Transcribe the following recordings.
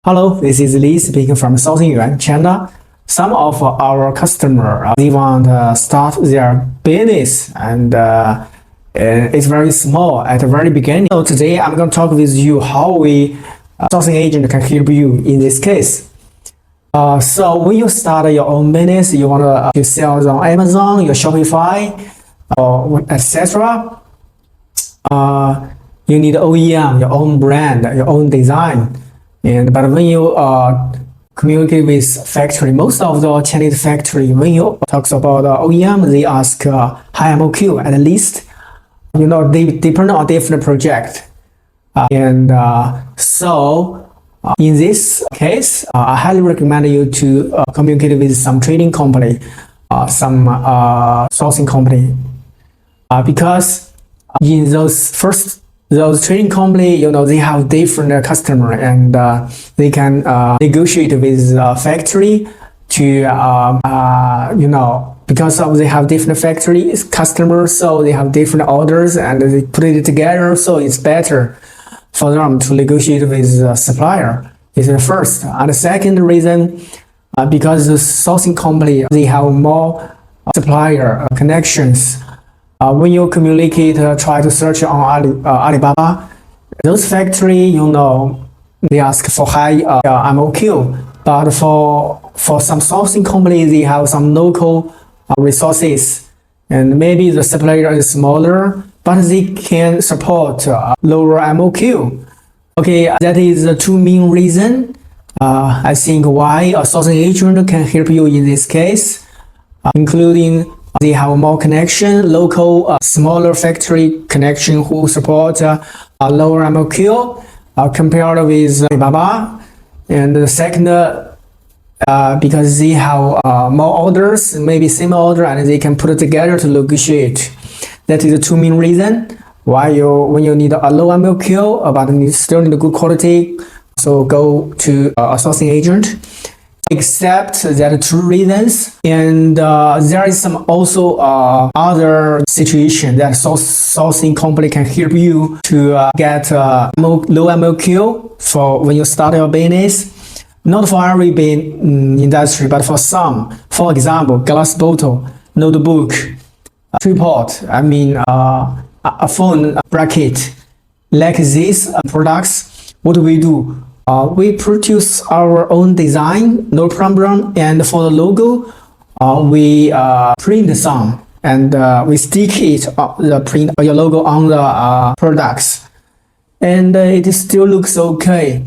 Hello, this is Lee speaking from SourcingYuan, China. Some of our customers they want to start their business and it's very small at the very beginning. So today I'm going to talk with you how we sourcing agent can help you in this case. So when you start your own business, you want to sell on Amazon, your Shopify, etc. You need OEM, your own brand, your own design. But when you communicate with factory, most of the Chinese factory, when you talk about OEM, they ask high MOQ at least. They depend on different project. So in this case, I highly recommend you to communicate with some trading company, some sourcing company, because in those trading company, they have different customer and they can negotiate with factory to, because they have different factory customers, so they have different orders and they put it together, so it's better for them to negotiate with supplier. This is the first. And the second reason, because the sourcing company, they have more supplier connections. When you communicate, try to search on Alibaba, those factory, they ask for high MOQ, but for some sourcing companies, they have some local resources, and maybe the supplier is smaller, but they can support lower MOQ. Okay, that is the two main reasons, I think, why a sourcing agent can help you in this case, including they have more connection, local, smaller factory connection who support lower MOQ compared with Alibaba. And the second, because they have more orders, maybe same order, and they can put it together to negotiate. That is the two main reasons why when you need a low MOQ, but you still need a good quality, so go to a sourcing agent. Except there are two reasons, and there is some also other situation that sourcing company can help you to get low MOQ for when you start your business. Not for every industry, but for some. For example, glass bottle, notebook, tripod, a phone bracket. Like these products, what do we do? We produce our own design, no problem, and for the logo, we print some and we stick it, print your logo on the products, and it still looks okay.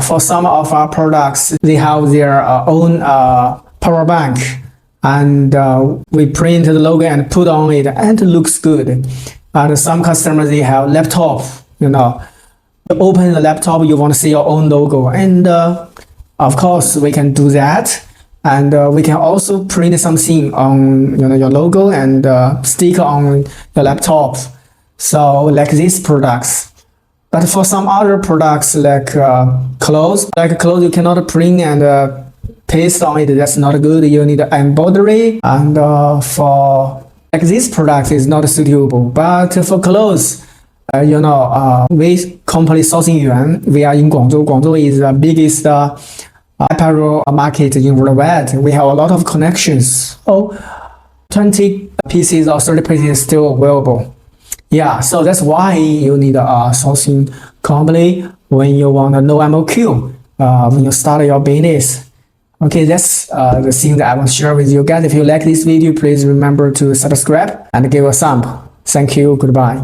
For some of our products, they have their own power bank, and we print the logo and put on it, and it looks good. And some customers, they have laptop, You open the laptop, you want to see your own logo, and of course we can do that, and we can also print something on your logo and stick on your laptop, so like these products. But for some other products like clothes, you cannot print and paste on it. That's not good. You need embroidery, and for like this product is not suitable. But for clothes, we company SourcingYuan, we are in Guangzhou. Guangzhou is the biggest apparel market in worldwide. We have a lot of connections. 20 pieces or 30 pieces still available. Yeah, so that's why you need a sourcing company when you want to know MOQ, when you start your business. Okay, that's the thing that I want to share with you guys. If you like this video, please remember to subscribe and give a thumb. Thank you. Goodbye.